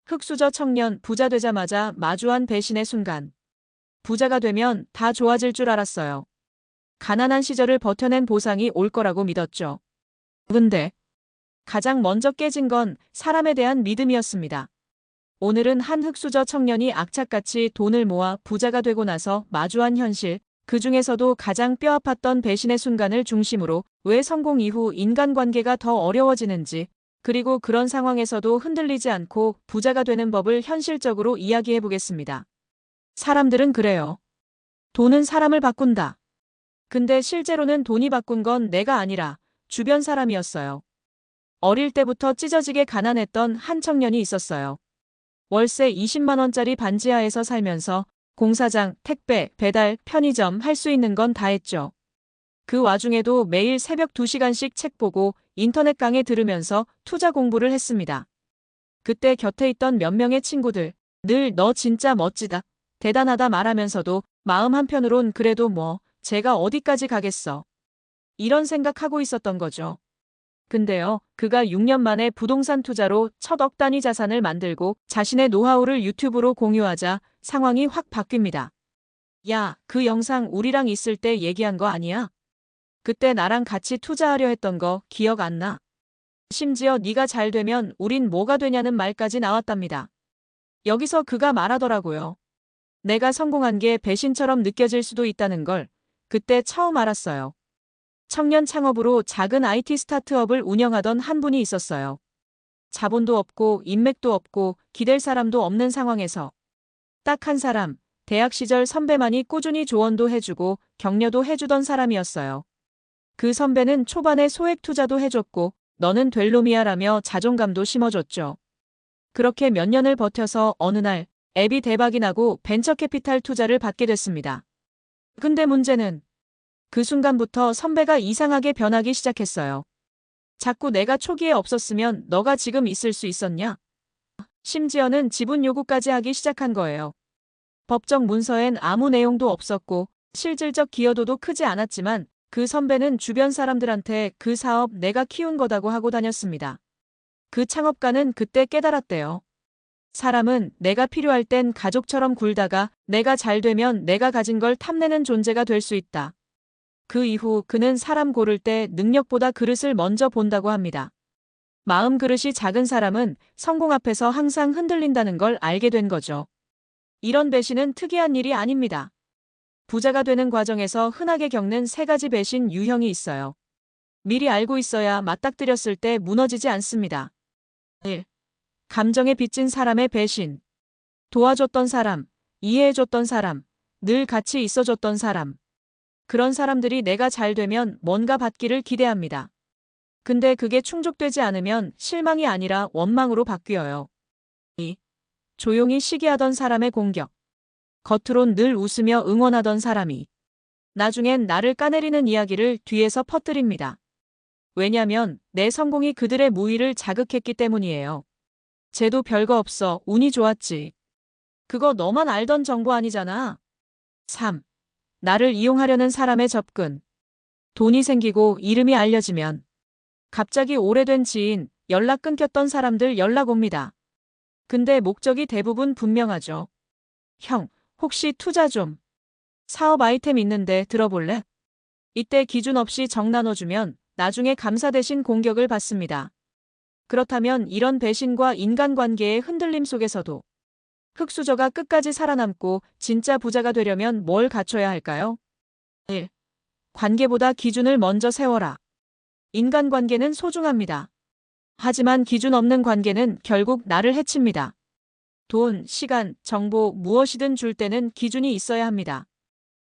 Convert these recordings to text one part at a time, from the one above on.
흑수저 청년 부자 되자마자 마주한 배신의 순간. 부자가 되면 다 좋아질 줄 알았어요. 가난한 시절을 버텨낸 보상이 올 거라고 믿었죠. 근데 가장 먼저 깨진 건 사람에 대한 믿음이었습니다. 오늘은 한 흑수저 청년이 악착같이 돈을 모아 부자가 되고 나서 마주한 현실, 그 중에서도 가장 뼈아팠던 배신의 순간을 중심으로 왜 성공 이후 인간관계가 더 어려워지는지, 그리고 그런 상황에서도 흔들리지 않고 부자가 되는 법을 현실적으로 이야기해 보겠습니다. 사람들은 그래요. 돈은 사람을 바꾼다. 근데 실제로는 돈이 바꾼 건 내가 아니라 주변 사람이었어요. 어릴 때부터 찢어지게 가난했던 한 청년이 있었어요. 월세 20만 원짜리 반지하에서 살면서 공사장, 택배, 배달, 편의점 할 수 있는 건 다 했죠. 그 와중에도 매일 새벽 2시간씩 책 보고 인터넷 강의 들으면서 투자 공부를 했습니다. 그때 곁에 있던 몇 명의 친구들, 늘 너 진짜 멋지다, 대단하다 말하면서도 마음 한편으론 그래도 뭐, 제가 어디까지 가겠어. 이런 생각하고 있었던 거죠. 근데요, 그가 6년 만에 부동산 투자로 첫 억 단위 자산을 만들고 자신의 노하우를 유튜브로 공유하자 상황이 확 바뀝니다. 야, 그 영상 우리랑 있을 때 얘기한 거 아니야? 그때 나랑 같이 투자하려 했던 거 기억 안 나? 심지어 네가 잘 되면 우린 뭐가 되냐는 말까지 나왔답니다. 여기서 그가 말하더라고요. 내가 성공한 게 배신처럼 느껴질 수도 있다는 걸 그때 처음 알았어요. 청년 창업으로 작은 IT 스타트업을 운영하던 한 분이 있었어요. 자본도 없고 인맥도 없고 기댈 사람도 없는 상황에서 딱 한 사람, 대학 시절 선배만이 꾸준히 조언도 해주고 격려도 해주던 사람이었어요. 그 선배는 초반에 소액 투자도 해줬고 너는 될 놈이야라며 자존감도 심어줬죠. 그렇게 몇 년을 버텨서 어느 날 앱이 대박이 나고 벤처캐피탈 투자를 받게 됐습니다. 근데 문제는 그 순간부터 선배가 이상하게 변하기 시작했어요. 자꾸 내가 초기에 없었으면 너가 지금 있을 수 있었냐? 심지어는 지분 요구까지 하기 시작한 거예요. 법적 문서엔 아무 내용도 없었고 실질적 기여도도 크지 않았지만 그 선배는 주변 사람들한테 그 사업 내가 키운 거다고 하고 다녔습니다. 그 창업가는 그때 깨달았대요. 사람은 내가 필요할 땐 가족처럼 굴다가 내가 잘 되면 내가 가진 걸 탐내는 존재가 될 수 있다. 그 이후 그는 사람 고를 때 능력보다 그릇을 먼저 본다고 합니다. 마음 그릇이 작은 사람은 성공 앞에서 항상 흔들린다는 걸 알게 된 거죠. 이런 배신은 특이한 일이 아닙니다. 부자가 되는 과정에서 흔하게 겪는 세 가지 배신 유형이 있어요. 미리 알고 있어야 맞닥뜨렸을 때 무너지지 않습니다. 1. 감정에 빚진 사람의 배신. 도와줬던 사람, 이해해줬던 사람, 늘 같이 있어줬던 사람. 그런 사람들이 내가 잘 되면 뭔가 받기를 기대합니다. 근데 그게 충족되지 않으면 실망이 아니라 원망으로 바뀌어요. 2. 조용히 시기하던 사람의 공격. 겉으론 늘 웃으며 응원하던 사람이 나중엔 나를 까내리는 이야기를 뒤에서 퍼뜨립니다. 왜냐면 내 성공이 그들의 무의를 자극했기 때문이에요. 쟤도 별거 없어, 운이 좋았지. 그거 너만 알던 정보 아니잖아. 3. 나를 이용하려는 사람의 접근. 돈이 생기고 이름이 알려지면 갑자기 오래된 지인, 연락 끊겼던 사람들 연락 옵니다. 근데 목적이 대부분 분명하죠. 형, 혹시 투자 좀. 사업 아이템 있는데 들어볼래? 이때 기준 없이 정 나눠주면 나중에 감사 대신 공격을 받습니다. 그렇다면 이런 배신과 인간관계의 흔들림 속에서도 흑수저가 끝까지 살아남고 진짜 부자가 되려면 뭘 갖춰야 할까요? 1. 관계보다 기준을 먼저 세워라. 인간관계는 소중합니다. 하지만 기준 없는 관계는 결국 나를 해칩니다. 돈, 시간, 정보 무엇이든 줄 때는 기준이 있어야 합니다.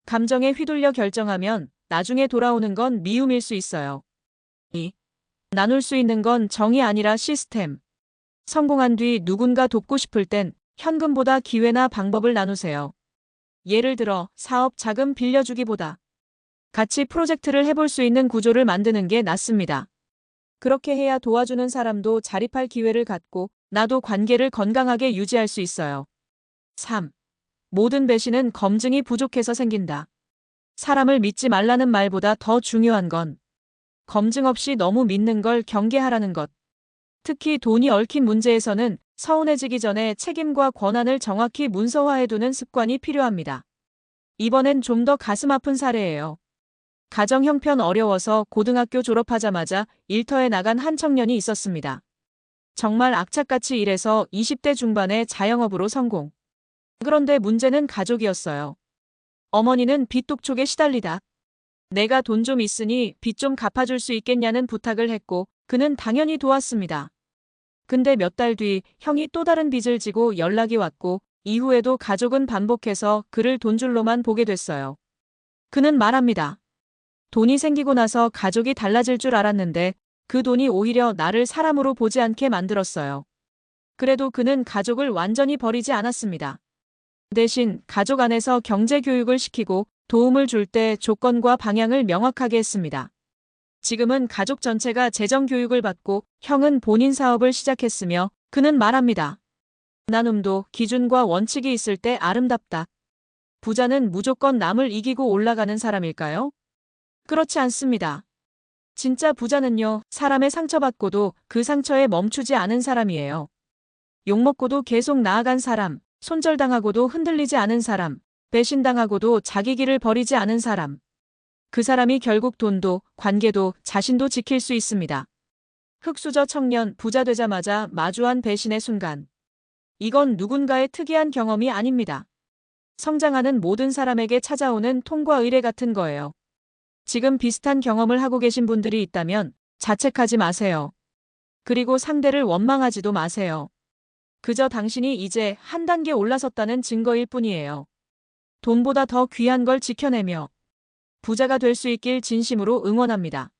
감정에 휘둘려 결정하면 나중에 돌아오는 건 미움일 수 있어요. 2. 나눌 수 있는 건 정이 아니라 시스템. 성공한 뒤 누군가 돕고 싶을 땐 현금보다 기회나 방법을 나누세요. 예를 들어 사업 자금 빌려주기보다 같이 프로젝트를 해볼 수 있는 구조를 만드는 게 낫습니다. 그렇게 해야 도와주는 사람도 자립할 기회를 갖고 나도 관계를 건강하게 유지할 수 있어요. 3. 모든 배신은 검증이 부족해서 생긴다. 사람을 믿지 말라는 말보다 더 중요한 건 검증 없이 너무 믿는 걸 경계하라는 것. 특히 돈이 얽힌 문제에서는 서운해지기 전에 책임과 권한을 정확히 문서화해두는 습관이 필요합니다. 이번엔 좀 더 가슴 아픈 사례예요. 가정 형편 어려워서 고등학교 졸업하자마자 일터에 나간 한 청년이 있었습니다. 정말 악착같이 일해서 20대 중반에 자영업으로 성공. 그런데 문제는 가족이었어요. 어머니는 빚독촉에 시달리다. 내가 돈 좀 있으니 빚 좀 갚아줄 수 있겠냐는 부탁을 했고 그는 당연히 도왔습니다. 근데 몇 달 뒤 형이 또 다른 빚을 지고 연락이 왔고 이후에도 가족은 반복해서 그를 돈줄로만 보게 됐어요. 그는 말합니다. 돈이 생기고 나서 가족이 달라질 줄 알았는데 그 돈이 오히려 나를 사람으로 보지 않게 만들었어요. 그래도 그는 가족을 완전히 버리지 않았습니다. 대신 가족 안에서 경제 교육을 시키고 도움을 줄 때 조건과 방향을 명확하게 했습니다. 지금은 가족 전체가 재정 교육을 받고 형은 본인 사업을 시작했으며 그는 말합니다. 나눔도 기준과 원칙이 있을 때 아름답다. 부자는 무조건 남을 이기고 올라가는 사람일까요? 그렇지 않습니다. 진짜 부자는요, 사람의 상처받고도 그 상처에 멈추지 않은 사람이에요. 욕먹고도 계속 나아간 사람, 손절당하고도 흔들리지 않은 사람, 배신당하고도 자기 길을 버리지 않은 사람. 그 사람이 결국 돈도, 관계도, 자신도 지킬 수 있습니다. 흑수저 청년 부자 되자마자 마주한 배신의 순간. 이건 누군가의 특이한 경험이 아닙니다. 성장하는 모든 사람에게 찾아오는 통과 의례 같은 거예요. 지금 비슷한 경험을 하고 계신 분들이 있다면 자책하지 마세요. 그리고 상대를 원망하지도 마세요. 그저 당신이 이제 한 단계 올라섰다는 증거일 뿐이에요. 돈보다 더 귀한 걸 지켜내며 부자가 될 수 있길 진심으로 응원합니다.